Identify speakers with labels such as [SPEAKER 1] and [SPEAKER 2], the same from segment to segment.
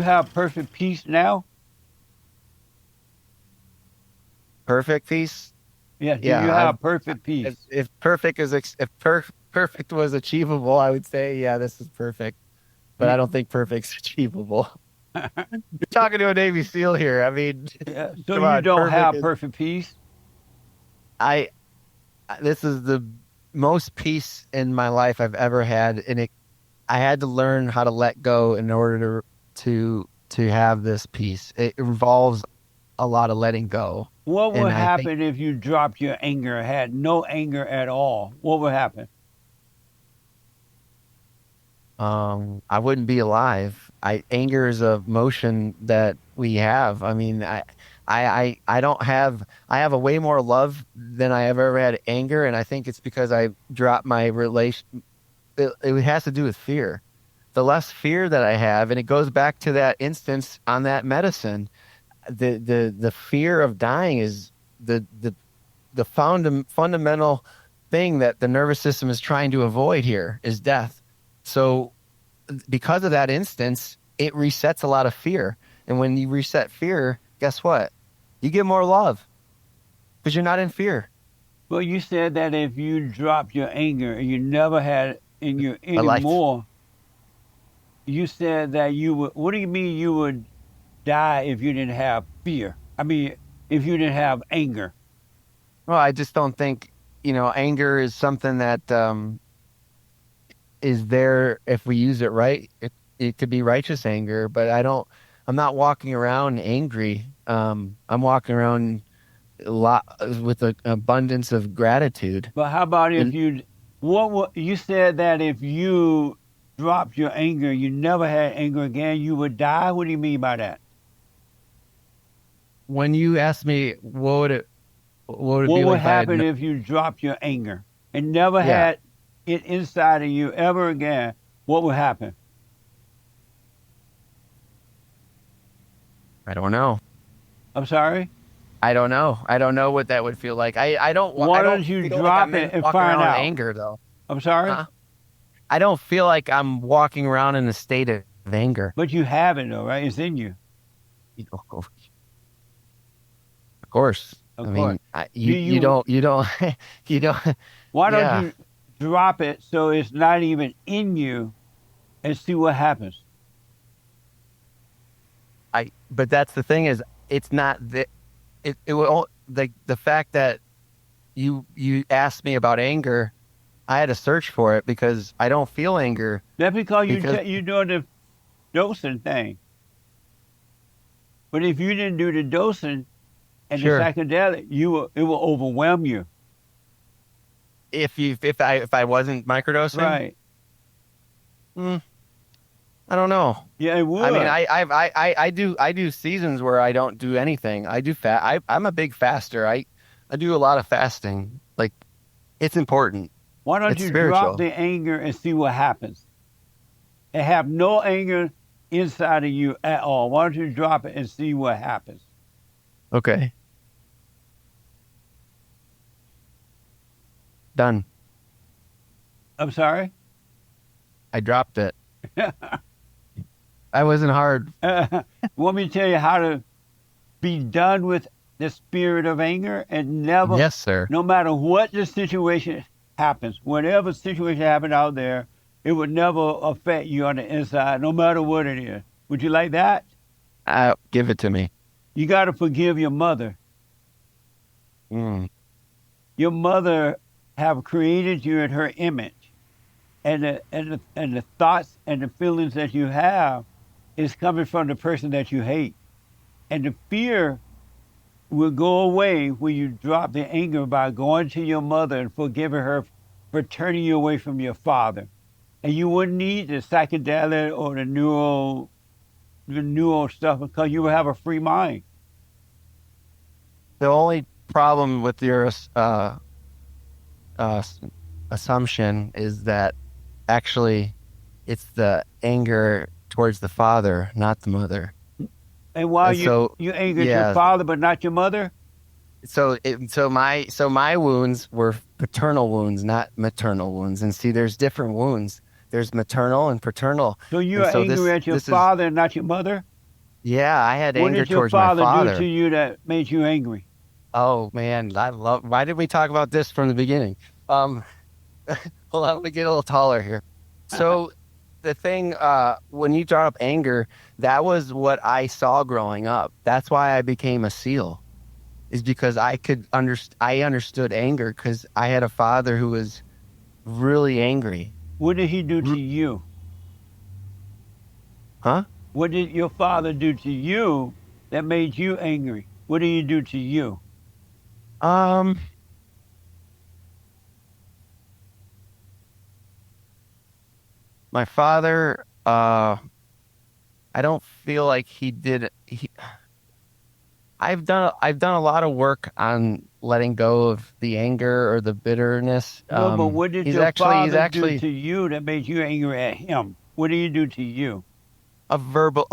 [SPEAKER 1] you have perfect peace now?
[SPEAKER 2] Perfect peace.
[SPEAKER 1] Yeah. Do
[SPEAKER 2] Yeah,
[SPEAKER 1] you
[SPEAKER 2] I've
[SPEAKER 1] have perfect peace?
[SPEAKER 2] if perfect was achievable, I would say, yeah, this is perfect. But I
[SPEAKER 1] You,
[SPEAKER 2] don't think perfect's achievable. You're talking to a Navy SEAL here. I mean,
[SPEAKER 1] yeah. So
[SPEAKER 2] come
[SPEAKER 1] you
[SPEAKER 2] on,
[SPEAKER 1] don't
[SPEAKER 2] perfect
[SPEAKER 1] have
[SPEAKER 2] is
[SPEAKER 1] perfect peace?
[SPEAKER 2] I this is the most peace in my life I've ever had, and I had to learn how to let go in order to have this peace. It involves a lot of letting go,
[SPEAKER 1] What would
[SPEAKER 2] and I think
[SPEAKER 1] happen if you dropped your anger, had no anger at all? What would happen?
[SPEAKER 2] I wouldn't be alive. I Anger is a emotion that we have. I mean, I don't have I have a way more love than I ever had anger, and I think it's because I dropped my relation. It has to do with fear. The less fear that I have, and it goes back to that instance on that medicine. The fear of dying is the fundamental thing that the nervous system is trying to avoid here is death. So because of that instance, it resets a lot of fear. And when you reset fear, guess what? You get more love because you're not in fear.
[SPEAKER 1] Well, you said that if you dropped your anger and you never had in you
[SPEAKER 2] A life,
[SPEAKER 1] anymore, you said that you would. What do you mean you would die if you didn't have fear? I mean, if you didn't have anger.
[SPEAKER 2] well, I just don't think, anger is something that is there if we use it right. It could be righteous anger, but I'm not walking around angry. I'm walking around a lot with an abundance of gratitude.
[SPEAKER 1] But how about if
[SPEAKER 2] And
[SPEAKER 1] you? What you said that if you dropped your anger, you never had anger again, you would die. What do you mean by that?
[SPEAKER 2] when you ask me what would it
[SPEAKER 1] What
[SPEAKER 2] be like
[SPEAKER 1] would
[SPEAKER 2] if I had
[SPEAKER 1] happen
[SPEAKER 2] no,
[SPEAKER 1] if you dropped your anger and never
[SPEAKER 2] yeah,
[SPEAKER 1] had it inside of you ever again? What would happen?
[SPEAKER 2] I don't know.
[SPEAKER 1] I'm sorry.
[SPEAKER 2] I don't know. I don't know what that would feel like. I
[SPEAKER 1] Why
[SPEAKER 2] don't
[SPEAKER 1] don't you
[SPEAKER 2] feel like
[SPEAKER 1] drop
[SPEAKER 2] I'm
[SPEAKER 1] it
[SPEAKER 2] in
[SPEAKER 1] and
[SPEAKER 2] walking
[SPEAKER 1] find
[SPEAKER 2] around in
[SPEAKER 1] out?
[SPEAKER 2] anger though.
[SPEAKER 1] I'm sorry,
[SPEAKER 2] Huh? I don't feel like I'm walking around in a state of anger.
[SPEAKER 1] but you have it though, right? It's in you,
[SPEAKER 2] Of course.
[SPEAKER 1] of
[SPEAKER 2] I
[SPEAKER 1] course.
[SPEAKER 2] mean,
[SPEAKER 1] Do you?
[SPEAKER 2] you don't you don't
[SPEAKER 1] Why don't
[SPEAKER 2] yeah.
[SPEAKER 1] you drop it so it's not even in you and see what happens?
[SPEAKER 2] But that's the thing is it's not that it will the fact that you asked me about anger, I had to search for it because I don't feel anger
[SPEAKER 1] That's because
[SPEAKER 2] because
[SPEAKER 1] you're doing the dosing thing. But if you didn't do the dosing and the
[SPEAKER 2] sure,
[SPEAKER 1] psychedelic, it will overwhelm you.
[SPEAKER 2] if I wasn't microdosing,
[SPEAKER 1] Right?
[SPEAKER 2] mm, I don't know.
[SPEAKER 1] Yeah, it
[SPEAKER 2] I mean,
[SPEAKER 1] would.
[SPEAKER 2] I do seasons where I don't do anything. I do fat. I'm a big faster. I do a lot of fasting. Like it's important.
[SPEAKER 1] Why don't
[SPEAKER 2] It's
[SPEAKER 1] you drop
[SPEAKER 2] spiritual.
[SPEAKER 1] the anger and see what happens? And have no anger inside of you at all. Why don't you drop it and see what happens?
[SPEAKER 2] Okay, done.
[SPEAKER 1] I'm sorry.
[SPEAKER 2] I dropped it. I wasn't hard.
[SPEAKER 1] Want me to tell you how to be done with the spirit of anger and never,
[SPEAKER 2] Yes, sir.
[SPEAKER 1] no matter what the situation happens, whatever situation happens out there, it would never affect you on the inside, no matter what it is. Would you like that?
[SPEAKER 2] Give it to me.
[SPEAKER 1] You got to forgive your mother.
[SPEAKER 2] Mm,
[SPEAKER 1] Your mother have created you in her image, and the thoughts and the feelings that you have is coming from the person that you hate, and the fear will go away when you drop the anger by going to your mother and forgiving her for turning you away from your father. And you wouldn't need the psychedelic or the neural stuff because you will have a free mind.
[SPEAKER 2] the only problem with your uh, assumption is that actually it's the anger towards the father, not the mother.
[SPEAKER 1] And while
[SPEAKER 2] And so,
[SPEAKER 1] you angered your
[SPEAKER 2] yeah,
[SPEAKER 1] father but not your mother,
[SPEAKER 2] so my wounds were paternal wounds, not maternal wounds. And see, there's different wounds. There's maternal and paternal.
[SPEAKER 1] so
[SPEAKER 2] And
[SPEAKER 1] you're
[SPEAKER 2] so
[SPEAKER 1] angry at your
[SPEAKER 2] this is
[SPEAKER 1] father and not your mother.
[SPEAKER 2] Yeah, I had
[SPEAKER 1] What
[SPEAKER 2] anger
[SPEAKER 1] did your
[SPEAKER 2] towards my
[SPEAKER 1] father do to
[SPEAKER 2] father.
[SPEAKER 1] you that made you angry?
[SPEAKER 2] Oh man, why did we talk about this from the beginning? Um, hold on, let me get a little taller here. So the thing, when you brought up anger, that was what I saw growing up. That's why I became a SEAL, is because I understood anger because I had a father who was really angry.
[SPEAKER 1] What did he do to
[SPEAKER 2] R-
[SPEAKER 1] you?
[SPEAKER 2] Huh?
[SPEAKER 1] What did your father do to you that made you angry? What did he do to you?
[SPEAKER 2] Um, my father, I don't feel like he did. I've done a lot of work on letting go of the anger or the bitterness.
[SPEAKER 1] No, but what did your
[SPEAKER 2] He's
[SPEAKER 1] father do
[SPEAKER 2] actually
[SPEAKER 1] to you that made you angry at him? What did he do to you?
[SPEAKER 2] a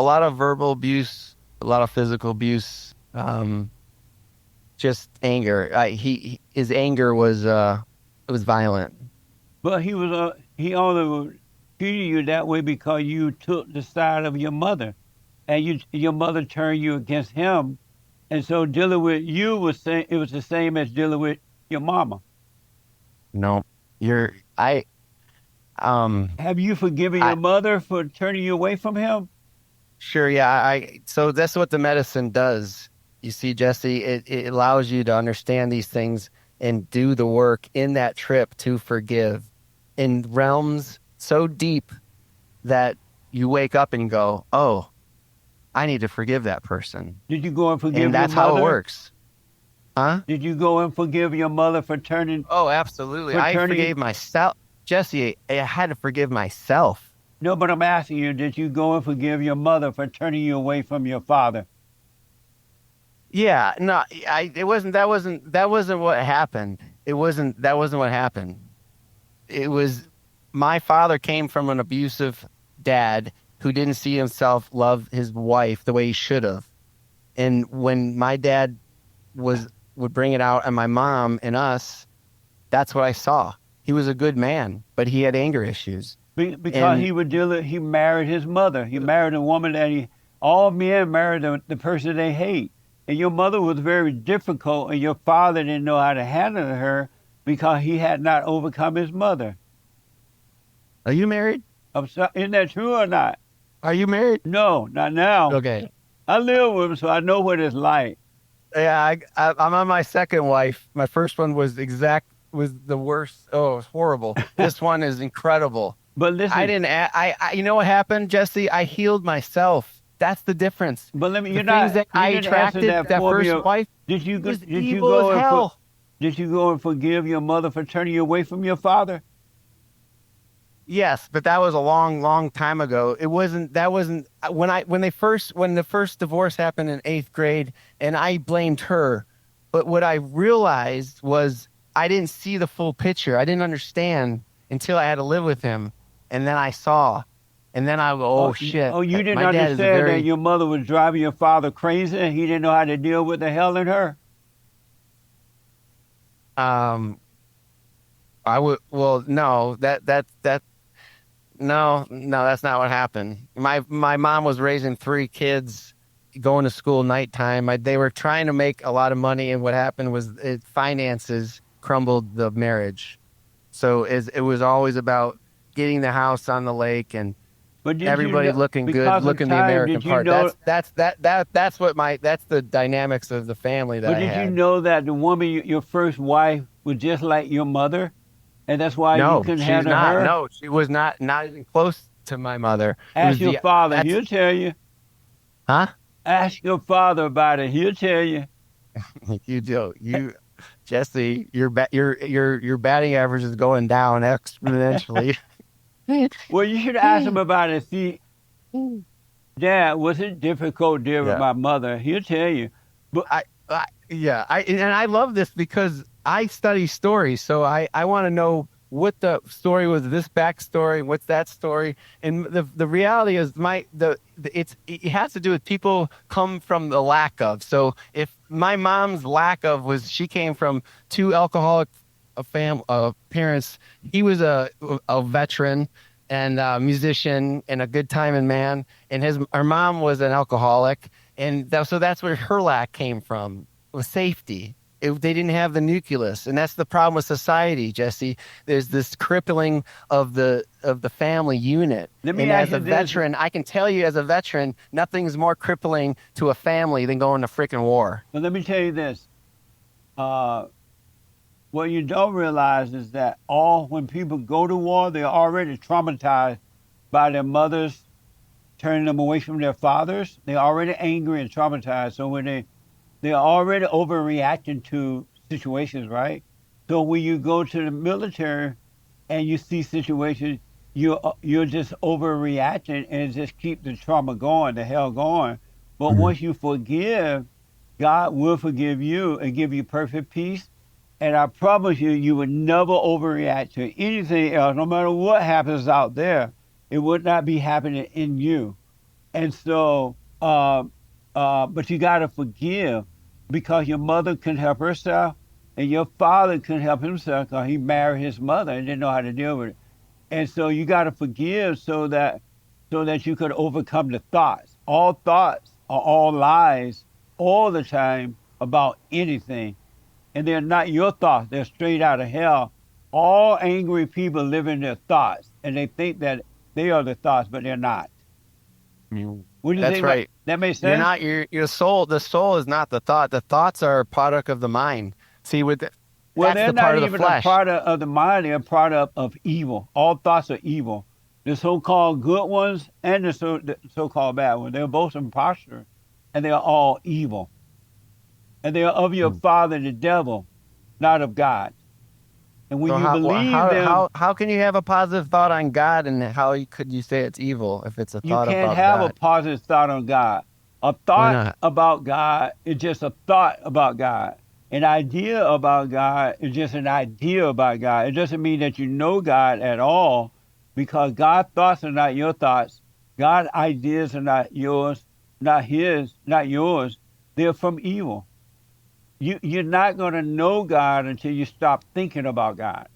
[SPEAKER 2] lot of verbal abuse, a lot of physical abuse, just anger. His anger was, it was violent.
[SPEAKER 1] But he only treated you that way because you took the side of your mother, and your mother turned you against him, and so dealing with you it was the same as dealing with your mama.
[SPEAKER 2] No, you're, um,
[SPEAKER 1] Have you forgiven your
[SPEAKER 2] I,
[SPEAKER 1] mother for turning you away from him?
[SPEAKER 2] sure, yeah, so that's what the medicine does. You see, Jesse, it allows you to understand these things and do the work in that trip to forgive in realms so deep that you wake up and go, oh, I need to forgive that person.
[SPEAKER 1] Did you go and
[SPEAKER 2] And
[SPEAKER 1] forgive your
[SPEAKER 2] that's how it
[SPEAKER 1] mother?
[SPEAKER 2] works. Huh?
[SPEAKER 1] Did you go and forgive your mother
[SPEAKER 2] Oh, absolutely.
[SPEAKER 1] for
[SPEAKER 2] I
[SPEAKER 1] turning?
[SPEAKER 2] forgave myself. Jesse, I had to forgive myself.
[SPEAKER 1] No, but I'm asking you, did you go and forgive your mother for turning you away from your father?
[SPEAKER 2] Yeah, no, that wasn't what happened. That wasn't what happened. It was my father came from an abusive dad who didn't see himself love his wife the way he should have. And when my dad was would bring it out on my mom and us, that's what I saw. He was a good man, but he had anger issues.
[SPEAKER 1] Because
[SPEAKER 2] And
[SPEAKER 1] he married his mother. He married a woman all men marry the person they hate. And your mother was very difficult, and your father didn't know how to handle her because he had not overcome his mother.
[SPEAKER 2] are you married?
[SPEAKER 1] Isn't that true or not?
[SPEAKER 2] Are you married?
[SPEAKER 1] No, not now.
[SPEAKER 2] Okay.
[SPEAKER 1] I live with him, so I know what it's like.
[SPEAKER 2] Yeah, I'm on my second wife. My first one was the worst. Oh, it was horrible. This one is incredible.
[SPEAKER 1] But listen,
[SPEAKER 2] You know what happened, Jesse? I healed myself. That's the difference.
[SPEAKER 1] but let me.
[SPEAKER 2] The things that
[SPEAKER 1] You
[SPEAKER 2] I
[SPEAKER 1] didn't answer
[SPEAKER 2] attracted,
[SPEAKER 1] that
[SPEAKER 2] that
[SPEAKER 1] for me.
[SPEAKER 2] first wife was
[SPEAKER 1] Did you
[SPEAKER 2] evil as
[SPEAKER 1] go and
[SPEAKER 2] hell.
[SPEAKER 1] did you go and forgive your mother for turning you away from your father?
[SPEAKER 2] Yes, but that was a long, long time ago. That wasn't when the first divorce happened in eighth grade, and I blamed her. But what I realized was I didn't see the full picture. I didn't understand until I had to live with him. And then I saw, and then I go, oh shit,
[SPEAKER 1] You didn't
[SPEAKER 2] my dad is a
[SPEAKER 1] understand that
[SPEAKER 2] very,
[SPEAKER 1] your mother was driving your father crazy and he didn't know how to deal with the hell in her?
[SPEAKER 2] um, I would, well, no, no, that's not what happened. My mom was raising three kids, going to school nighttime. They were trying to make a lot of money, and what happened was finances crumbled the marriage. So it was always about getting the house on the lake and
[SPEAKER 1] But did you
[SPEAKER 2] everybody
[SPEAKER 1] know,
[SPEAKER 2] looking good,
[SPEAKER 1] because of
[SPEAKER 2] looking the
[SPEAKER 1] time,
[SPEAKER 2] American
[SPEAKER 1] did you
[SPEAKER 2] part.
[SPEAKER 1] know,
[SPEAKER 2] That's the dynamics of the family that
[SPEAKER 1] but
[SPEAKER 2] I
[SPEAKER 1] did you
[SPEAKER 2] had.
[SPEAKER 1] know that the woman, your first wife, was just like your mother? And that's why you
[SPEAKER 2] No,
[SPEAKER 1] couldn't
[SPEAKER 2] she's
[SPEAKER 1] handle
[SPEAKER 2] not.
[SPEAKER 1] her?
[SPEAKER 2] No, she was not even close to my mother. It
[SPEAKER 1] Ask
[SPEAKER 2] was
[SPEAKER 1] your
[SPEAKER 2] the
[SPEAKER 1] father,
[SPEAKER 2] that's
[SPEAKER 1] he'll tell you.
[SPEAKER 2] huh?
[SPEAKER 1] Ask your father about it, he'll tell you.
[SPEAKER 2] You do. Jesse, your batting average is going down exponentially.
[SPEAKER 1] Well, you should ask him about it. See, Dad, was it difficult dealing with
[SPEAKER 2] Yeah.
[SPEAKER 1] my mother? He'll tell you. But
[SPEAKER 2] Yeah, I love this because I study stories, so I want to know what the story was, this backstory, what's that story, and the reality is it has to do with people come from the lack of. So if my mom's lack of was she came from two alcoholic parents, he was a veteran. and musician and a good time and man. And her mom was an alcoholic, and so that's where her lack came from, was safety. They didn't have the nucleus, and that's the problem with society, Jesse. There's this crippling of the family unit.
[SPEAKER 1] Let me
[SPEAKER 2] And
[SPEAKER 1] ask
[SPEAKER 2] as
[SPEAKER 1] you
[SPEAKER 2] a
[SPEAKER 1] this.
[SPEAKER 2] veteran, I can tell you, as a veteran, nothing's more crippling to a family than going to freaking war.
[SPEAKER 1] But let me tell you this. Uh, what you don't realize is that when people go to war, they're already traumatized by their mothers turning them away from their fathers. They're already angry and traumatized. So when they're already overreacting to situations, right? So when you go to the military and you see situations, you're just overreacting and just keep the trauma going, the hell going. But
[SPEAKER 2] Mhm.
[SPEAKER 1] once you forgive, God will forgive you and give you perfect peace. And I promise you, you would never overreact to anything else, no matter what happens out there. It would not be happening in you. And so, but you got to forgive because your mother couldn't help herself and your father couldn't help himself because he married his mother and didn't know how to deal with it. And so you got to forgive so that you could overcome the thoughts. All thoughts are all lies all the time about anything. And they're not your thoughts. They're straight out of hell. All angry people live in their thoughts and they think that they are the thoughts, but they're not. What do you
[SPEAKER 2] That's
[SPEAKER 1] think about
[SPEAKER 2] right.
[SPEAKER 1] that? Makes
[SPEAKER 2] You're
[SPEAKER 1] sense?
[SPEAKER 2] not your soul. The soul is not the thought. The thoughts are a product of the mind. See,
[SPEAKER 1] Well,
[SPEAKER 2] that's
[SPEAKER 1] they're
[SPEAKER 2] the
[SPEAKER 1] not
[SPEAKER 2] part of the
[SPEAKER 1] even a
[SPEAKER 2] flesh.
[SPEAKER 1] product of the mind, they're a product of evil. All thoughts are evil. The so called good ones and the so called bad ones, they're both imposters and they're all evil. And they are of your
[SPEAKER 2] Mm.
[SPEAKER 1] father, the devil, not of God. And when
[SPEAKER 2] So
[SPEAKER 1] you believe them,
[SPEAKER 2] how can you have a positive thought on God, and could you say it's evil if it's a
[SPEAKER 1] you
[SPEAKER 2] thought
[SPEAKER 1] can't
[SPEAKER 2] about
[SPEAKER 1] have a
[SPEAKER 2] God?
[SPEAKER 1] positive thought on God. A
[SPEAKER 2] Why
[SPEAKER 1] thought
[SPEAKER 2] not?
[SPEAKER 1] about God is just a thought about God. An idea about God is just an idea about God. It doesn't mean that you know God at all because God's thoughts are not your thoughts. God's ideas are not yours, not his, not yours. They're from evil. You're not going to know God until you stop thinking about God.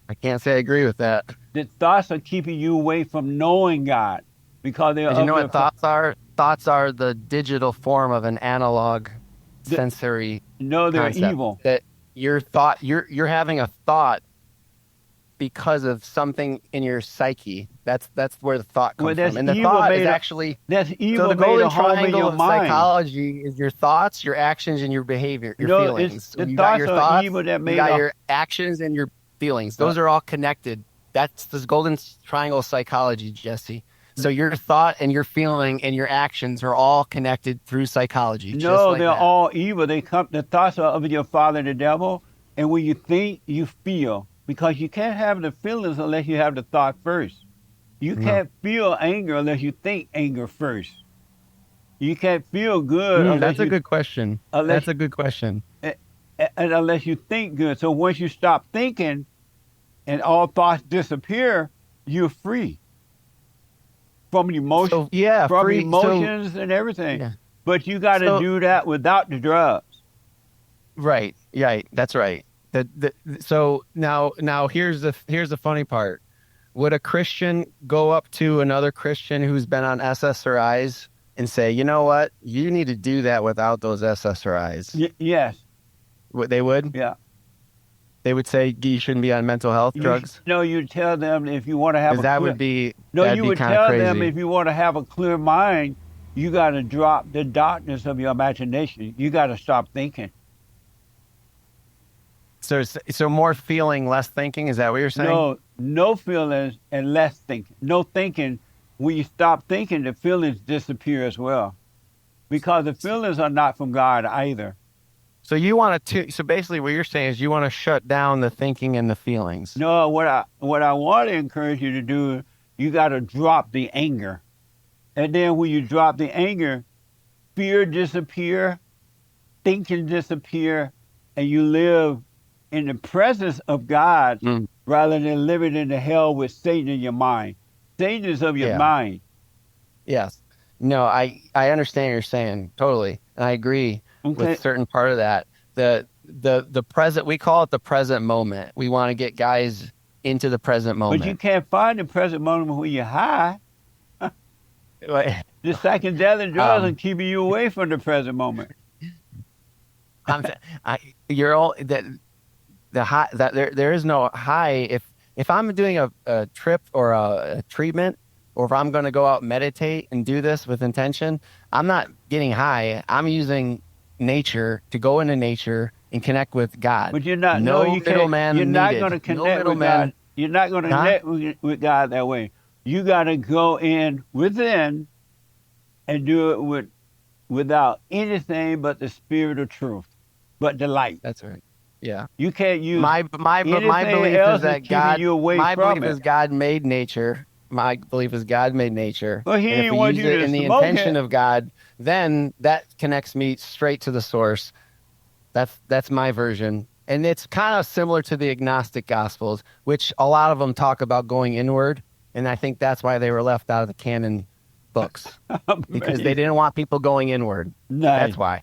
[SPEAKER 2] I can't say I agree with that.
[SPEAKER 1] The thoughts are keeping you away from knowing God because they're
[SPEAKER 2] Because you
[SPEAKER 1] of
[SPEAKER 2] know
[SPEAKER 1] your
[SPEAKER 2] what thoughts are? Thoughts are the digital form of an analog
[SPEAKER 1] the,
[SPEAKER 2] sensory
[SPEAKER 1] no, they're
[SPEAKER 2] concept.
[SPEAKER 1] evil.
[SPEAKER 2] That you're having a thought because of something in your psyche. That's where the thought
[SPEAKER 1] Well,
[SPEAKER 2] comes from. And the thought is actually
[SPEAKER 1] that's
[SPEAKER 2] so
[SPEAKER 1] evil
[SPEAKER 2] the
[SPEAKER 1] made
[SPEAKER 2] golden
[SPEAKER 1] a home in
[SPEAKER 2] triangle
[SPEAKER 1] your
[SPEAKER 2] of
[SPEAKER 1] mind.
[SPEAKER 2] psychology is your thoughts, your actions, and your behavior, your
[SPEAKER 1] No, it's
[SPEAKER 2] feelings. So
[SPEAKER 1] the
[SPEAKER 2] you got
[SPEAKER 1] thoughts
[SPEAKER 2] your
[SPEAKER 1] are
[SPEAKER 2] thoughts,
[SPEAKER 1] evil that
[SPEAKER 2] you
[SPEAKER 1] made
[SPEAKER 2] got
[SPEAKER 1] a.
[SPEAKER 2] your actions, and your feelings.
[SPEAKER 1] Uh,
[SPEAKER 2] Those are all connected. That's this golden triangle of psychology, Jesse. So your thought and your feeling and your actions are all connected through psychology, just
[SPEAKER 1] no,
[SPEAKER 2] like
[SPEAKER 1] they're
[SPEAKER 2] that.
[SPEAKER 1] all evil. They come. The thoughts are of your father, the devil. And when you think, you feel because you can't have the feelings unless you have the thought first. You
[SPEAKER 2] No.
[SPEAKER 1] can't feel anger unless you think anger first. You can't feel good unless
[SPEAKER 2] That's a
[SPEAKER 1] you
[SPEAKER 2] good question.
[SPEAKER 1] unless
[SPEAKER 2] That's a good question.
[SPEAKER 1] and unless you think good. So once you stop thinking and all thoughts disappear, you're free from emotion,
[SPEAKER 2] So yeah,
[SPEAKER 1] from
[SPEAKER 2] free. So
[SPEAKER 1] emotions and everything.
[SPEAKER 2] yeah.
[SPEAKER 1] But you got to
[SPEAKER 2] So
[SPEAKER 1] do that without the drugs.
[SPEAKER 2] right, yeah, that's right. So now here's the funny part. Would a Christian go up to another Christian who's been on SSRIs and say, you know what, you need to do that without those SSRIs?
[SPEAKER 1] Yes,
[SPEAKER 2] They would.
[SPEAKER 1] yeah.
[SPEAKER 2] They would say you shouldn't be on mental health drugs
[SPEAKER 1] You tell them if you want to have
[SPEAKER 2] because
[SPEAKER 1] a clear. No,
[SPEAKER 2] that'd
[SPEAKER 1] you
[SPEAKER 2] be
[SPEAKER 1] would
[SPEAKER 2] kind of
[SPEAKER 1] tell them
[SPEAKER 2] crazy.
[SPEAKER 1] if you want to have a clear mind, you got to drop the darkness of your imagination. You got to stop thinking.
[SPEAKER 2] So more feeling, less thinking. Is that what you're saying?
[SPEAKER 1] No, no feelings and less thinking. No thinking. When you stop thinking, the feelings disappear as well because the feelings are not from God either.
[SPEAKER 2] So you want to, so basically what you're saying is you want to shut down the thinking and the feelings.
[SPEAKER 1] No, what I want to encourage you to do, you got to drop the anger, and then when you drop the anger, fear disappear, thinking disappear, and you live in the presence of God
[SPEAKER 2] Mm,
[SPEAKER 1] rather than living in the hell with Satan in your mind. Satan is of your
[SPEAKER 2] yeah.
[SPEAKER 1] mind.
[SPEAKER 2] Yes. No, I understand what you're saying totally. And I agree with
[SPEAKER 1] Okay,
[SPEAKER 2] certain part of that. The present, we call it the present moment. We want to get guys into the present
[SPEAKER 1] But you
[SPEAKER 2] moment.
[SPEAKER 1] can't find the present moment when you're high.
[SPEAKER 2] Like,
[SPEAKER 1] The psychedelic drugs are
[SPEAKER 2] Um,
[SPEAKER 1] keeping you away from the present moment.
[SPEAKER 2] I'm, I, you're all that the high that there is no high if I'm doing a trip or a treatment, or if I'm going to go out and meditate and do this with intention, I'm not getting high. I'm using nature to go into nature and connect with God.
[SPEAKER 1] But you're not. No,
[SPEAKER 2] No
[SPEAKER 1] you can't. You're
[SPEAKER 2] middleman
[SPEAKER 1] not going to
[SPEAKER 2] needed. No
[SPEAKER 1] connect with God.
[SPEAKER 2] middleman.
[SPEAKER 1] You're not going to
[SPEAKER 2] Huh?
[SPEAKER 1] connect with God that way. You got to go in within and do it without anything but the spirit of truth, but the light.
[SPEAKER 2] That's right. Yeah.
[SPEAKER 1] You can't use
[SPEAKER 2] My
[SPEAKER 1] anything
[SPEAKER 2] belief is
[SPEAKER 1] else that's
[SPEAKER 2] that
[SPEAKER 1] keeping
[SPEAKER 2] God
[SPEAKER 1] you away
[SPEAKER 2] my
[SPEAKER 1] from
[SPEAKER 2] belief is
[SPEAKER 1] it.
[SPEAKER 2] God made nature. My belief is God made nature.
[SPEAKER 1] Well, He
[SPEAKER 2] And if
[SPEAKER 1] didn't
[SPEAKER 2] we
[SPEAKER 1] want
[SPEAKER 2] use
[SPEAKER 1] you
[SPEAKER 2] it
[SPEAKER 1] to
[SPEAKER 2] in the
[SPEAKER 1] smoke
[SPEAKER 2] intention
[SPEAKER 1] it.
[SPEAKER 2] of God, then that connects me straight to the source. That's my version. And it's kind of similar to the agnostic gospels, which a lot of them talk about going inward. And I think that's why they were left out of the canon books, because they
[SPEAKER 1] Amazing.
[SPEAKER 2] didn't want people going inward.
[SPEAKER 1] Nice.
[SPEAKER 2] That's why.